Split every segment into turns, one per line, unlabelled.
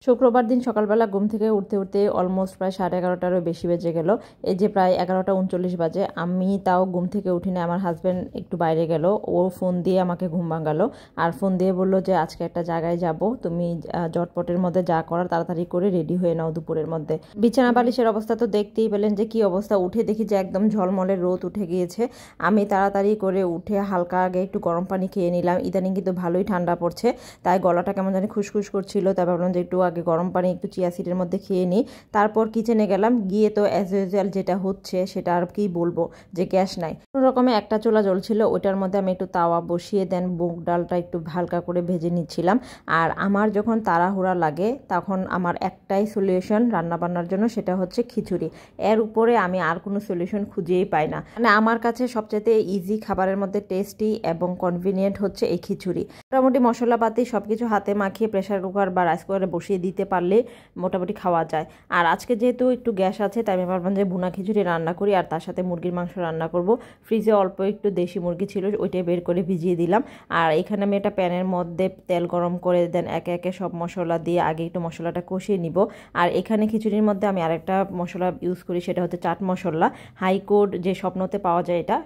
শুক্রবার দিন সকালবেলা ঘুম থেকে উঠতে উঠতে অলমোস্ট প্রায় 11:30টারও বেশি বেজে গেল। এই যে প্রায় 11:39 বাজে, আমি তাও ঘুম থেকে উঠি না। আমার হাজব্যান্ড একটু বাইরে গেল, ও ফোন দিয়ে আমাকে ঘুম ভাঙালো আর ফোন দিয়ে বলল যে আজকে একটা জায়গায় যাব, তুমি জটপটের মধ্যে যা করার তাড়াতাড়ি করে রেডি হয়ে নাও দুপুরের মধ্যে। বিছানা বালিশের অবস্থা তো দেখতেই পেলেন যে কি অবস্থা। উঠে দেখি যে একদম ঝলমলে রোদ উঠে গিয়েছে। আমি তাড়াতাড়ি করে উঠে হালকা আগে একটু গরম পানি খেয়ে নিলাম। ইদানিং কিন্তু ভালোই ঠান্ডা পড়ছে, তাই গলাটা কেমন জানি খুসখুস করছিল, তাই ভাবলাম যে একটু আগে গরম পানি একটু চিয়া সিডের মধ্যে খেয়ে নিই। তারপর কিচেনে গেলাম, গিয়ে তো অ্যাজ ইউজুয়াল যেটা হচ্ছে সেটা আর কি বলবো, যে গ্যাস নাই। কোনো রকমে একটা চুলা জ্বলছিল, ওইটার মধ্যে আমি একটু তাওয়া বসিয়ে দেন মুগ ডালটা একটু হালকা করে ভেজে নিচ্ছিলাম। আর আমার যখন তাড়াহুড়া লাগে তখন আমার একটাই সলিউশন রান্নাবান্নার জন্য, সেটা হচ্ছে খিচুড়ি। এর উপরে আমি আর কোনো সলিউশন খুঁজেই পাই না। মানে আমার কাছে সবচেয়ে ইজি খাবারের মধ্যে টেস্টি এবং কনভিনিয়েন্ট হচ্ছে এই খিচুড়ি। মোটামুটি মশলাপাতি সব কিছু হাতে মাখিয়ে প্রেশার কুকার বা রাইস কুকারে বসিয়ে দিতে পারলে মোটামুটি খাওয়া যায়। আর আজকে যেহেতু একটু গ্যাস আছে, তাই আমি ভাবলাম যে ভুনা খিচুড়ি রান্না করি আর তার সাথে মুরগির মাংস রান্না করব। ফ্রিজে অল্প একটু দেশি মুরগি ছিল, ওইটাই বের করে ভিজিয়ে দিলাম। আর এখানে আমি একটা প্যানের মধ্যে তেল গরম করে দেন একে একে সব মশলা দিয়ে আগে একটু মশলাটা কষিয়ে নিব। আর এখানে খিচুড়ির মধ্যে আমি আরেকটা মশলা ইউজ করি, সেটা হচ্ছে চাট মশলা। হাইকোড যে স্বপ্নতে পাওয়া যায়, এটা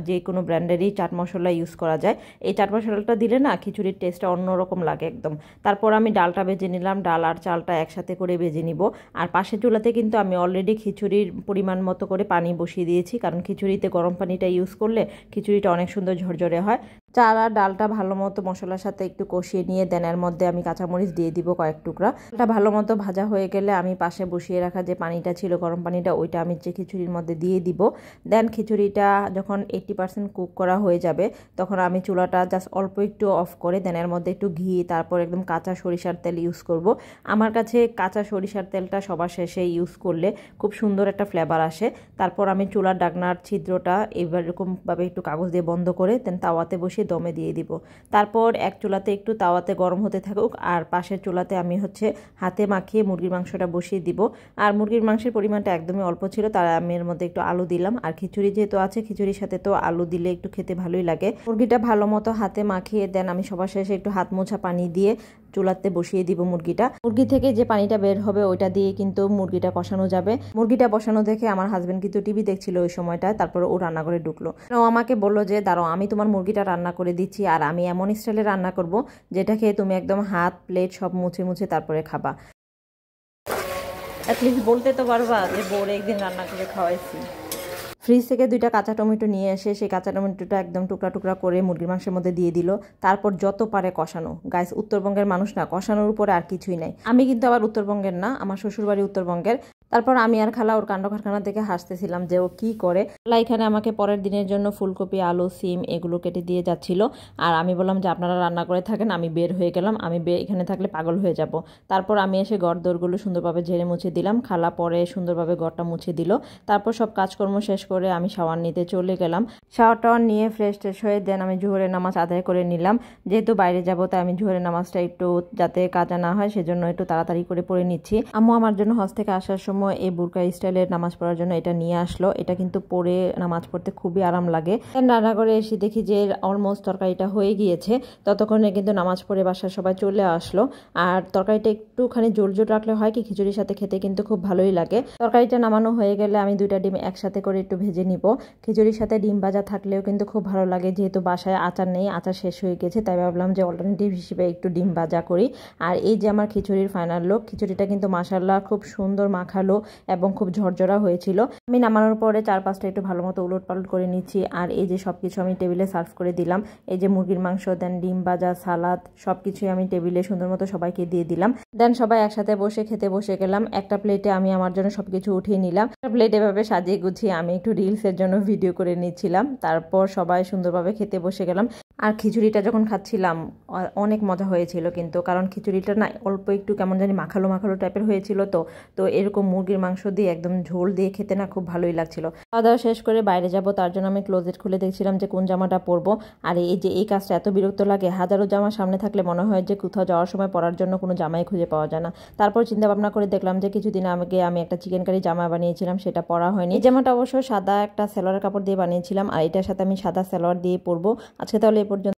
যে কোনো ব্র্যান্ডেরই চাট মশলা ইউজ করা যায়। এই চাট মশলাটা দিলে না খিচুড়ির টেস্টটা অন্যরকম লাগে একদম। তারপর আমি ডালটা ভেজে নিলাম, ডাল আর চালটা একসাথে করে ভেজে নিব। আর পাশের চুলাতে কিন্তু আমি অলরেডি খিচুড়ির পরিমাণ মতো করে পানি বসিয়ে দিয়েছি, কারণ খিচুড়িতে গরম পানিটা ইউজ করলে খিচুড়িটা অনেক সুন্দর ঝরঝরে হয়। চাল আর ডালটা ভালো মতো মশলার সাথে একটু কষিয়ে নিয়ে দেন এর মধ্যে আমি কাঁচামরিচ দিয়ে দিব কয়েক টুকরা। এটা ভালো মতো ভাজা হয়ে গেলে আমি পাশে বসিয়ে রাখা যে পানিটা ছিল গরম পানিটা, ওইটা আমি যে খিচুড়ির মধ্যে দিয়ে দিব। দেন খিচুড়িটা যখন 80% কুক করা হয়ে যাবে, তখন আমি চুলাটা জাস্ট অল্প একটু অফ করে দেন এর মধ্যে একটু ঘি, তারপর একদম কাঁচা সরিষার তেল ইউজ করব। আমার কাছে কাঁচা সরিষার তেলটা সবার শেষে ইউজ করলে খুব সুন্দর একটা ফ্লেভার আসে। তারপর আমি চুলার ডাকনার ছিদ্রটা এবার এরকমভাবে একটু কাগজ দিয়ে বন্ধ করে দেন তাওয়াতে বসিয়ে দমে দিয়ে দিব। তারপর এক চুলাতে একটু তাওয়াতে গরম হতে থাকুক, আর পাশের চুলাতে আমি হাতে মাখিয়ে মুরগির মাংসটা বসিয়ে দিব। আর মুরগির মাংসের পরিমাণটা একদমই অল্প ছিল, তাই আমি এর মধ্যে একটু আলু দিলাম। আর খিচুড়ি যেহেতু আছে, খিচুড়ির সাথে তো আলু দিলে একটু খেতে ভালোই লাগে। মুরগিটা ভালো মতো হাতে মাখিয়ে দেন আমি সবার শেষে একটু হাত মোছা পানি দিয়ে চুলাতে বসিয়ে দিব মুরগিটা। মুরগি থেকে যে পানিটা বের হবে ওইটা দিয়ে কিন্তু মুরগিটা কষানো যাবে। মুরগিটা বসানো দেখে আমার হাজবেন্ড কিন্তু টিভি দেখছিল ওই সময়টায়, তারপরে ও রান্নাঘরে ঢুকলো। ও আমাকে বললো যে দাঁড়াও, আমি তোমার মুরগিটা রান্না করে দিচ্ছি, আর আমি এমন স্টাইলে রান্না করব যেটা খেয়ে তুমি একদম হাত প্লেট সব মুছে মুছে তারপরে খাবা। অ্যাটলিস্ট বলতে তো পারবা যে বউরে একদিন রান্না করে খাওয়াইছি। ফ্রিজ থেকে 2টা কাঁচা টমেটো নিয়ে এসে সেই কাঁচা টমেটোটা একদম টুকরা টুকরা করে মুরগির মাংসের মধ্যে দিয়ে দিল। তারপর যত পারে কষানো। গাইস, উত্তরবঙ্গের মানুষ না, কষানোর উপরে আর কিছুই নাই। আমি কিন্তু আবার উত্তরবঙ্গের না, আমার শ্বশুরবাড়ি উত্তরবঙ্গের। তারপর আমি আর খালা ওর কাণ্ড কারখানা থেকে হাসতেছিলাম যে ও কি করে। খালা এখানে আমাকে পরের দিনের জন্য ফুলকপি, আলু, সিম এগুলো কেটে দিয়ে যাচ্ছিল। আর আমি বললাম যে আপনারা রান্না করে থাকেন, আমি বের হয়ে গেলাম, আমি এখানে থাকলে পাগল হয়ে যাব। তারপর আমি এসে ঘর দোরগুলো সুন্দরভাবে ঝেড়ে মুছে দিলাম, খালা পরে সুন্দরভাবে ঘরটা মুছে দিল। তারপর সব কাজকর্ম শেষ করে আমি শাওয়ার নিতে চলে গেলাম। শাওয়ার টাওয়ার নিয়ে ফ্রেশ ট্রেশ হয়ে দেন আমি জোহরের নামাজ আদায় করে নিলাম। যেহেতু বাইরে যাবো, তাই আমি জোহরের নামাজটা একটু যাতে কাজা না হয় সেজন্য একটু তাড়াতাড়ি করে পড়ে নিচ্ছি। আম্মু আমার জন্য হজ থেকে আসার সময় এই বুরকা স্টাইলের নামাজ পড়ার জন্য এটা নিয়ে আসলো। এটা কিন্তু পরে নামাজ পড়তে খুবই আরাম লাগে। রান্না করে এসে দেখি যে অলমোস্ট তরকারিটা হয়ে গিয়েছে। ততক্ষণে কিন্তু নামাজ পড়ে বাসার সবাই চলে আসলো। আর তরকারিটা একটুখানি জোল জোল রাখলে হয় কি, খিচুড়ির সাথে খেতে কিন্তু খুব ভালোই লাগে। তরকারিটা নামানো হয়ে গেলে আমি 2টা ডিম একসাথে করে একটু ভেজে নিব। খিচুড়ির সাথে ডিম ভাজা থাকলেও কিন্তু খুব ভালো লাগে। যেহেতু বাসায় আচার নেই, আচার শেষ হয়ে গেছে, তাই ভাবলাম যে অল্টারনেটিভ হিসেবে একটু ডিম ভাজা করি। আর এই যে আমার খিচুড়ির ফাইনাল লুক। খিচুড়িটা কিন্তু মাশাআল্লাহ খুব সুন্দর মাখালো এবং খুব ঝরঝরা হয়েছিল। আমি নামানোর পরে 4-5টা একটু ভালো মতো উলট পালট করে নিচ্ছি। আর এই যে সবকিছু আমি টেবিলে সার্ভ করে দিলাম। এই যে মুরগির মাংস, দেন ডিম ভাজা, সালাদ সবকিছুই আমি টেবিলে সুন্দর মতো সবাইকে দিয়ে দিলাম। দেন সবাই একসাথে বসে খেতে বসে গেলাম। একটা প্লেটে আমি আমার জন্য সবকিছু উঠিয়ে নিলাম। একটা প্লেট এভাবে সাজিয়ে গুছিয়ে আমি একটু রিলসের জন্য ভিডিও করে নিচ্ছিলাম। তারপর সবাই সুন্দরভাবে খেতে বসে গেলাম। আর খিচুড়িটা যখন খাচ্ছিলাম অনেক মজা হয়েছিল কিন্তু, কারণ খিচুড়িটা না অল্প একটু কেমন জানি মাখালো মাখালো টাইপের হয়েছিল। তো এরকম মুরগির মাংস দিয়ে একদম ঝোল দিয়ে খেতে না খুব ভালোই লাগছিল। খাওয়া দাওয়া শেষ করে বাইরে যাব, তার জন্য আমি ক্লোজেট খুলে দেখছিলাম যে কোন জামাটা পরবো। আর এই যে এই কাজটা এত বিরক্ত লাগে, হাজারো জামা সামনে থাকলে মনে হয় যে কোথাও যাওয়ার সময় পরার জন্য কোনো জামাই খুঁজে পাওয়া যায় না। তারপর চিন্তা ভাবনা করে দেখলাম যে কিছুদিন আগে আমি একটা চিকেন কারি জামা বানিয়েছিলাম, সেটা পরা হয়নি। এই জামাটা অবশ্য সাদা একটা সালোয়ার কাপড় দিয়ে বানিয়েছিলাম, আর এটার সাথে আমি সাদা সালোয়ার দিয়ে পরবো। আজকে তাহলে এই পর্যন্ত।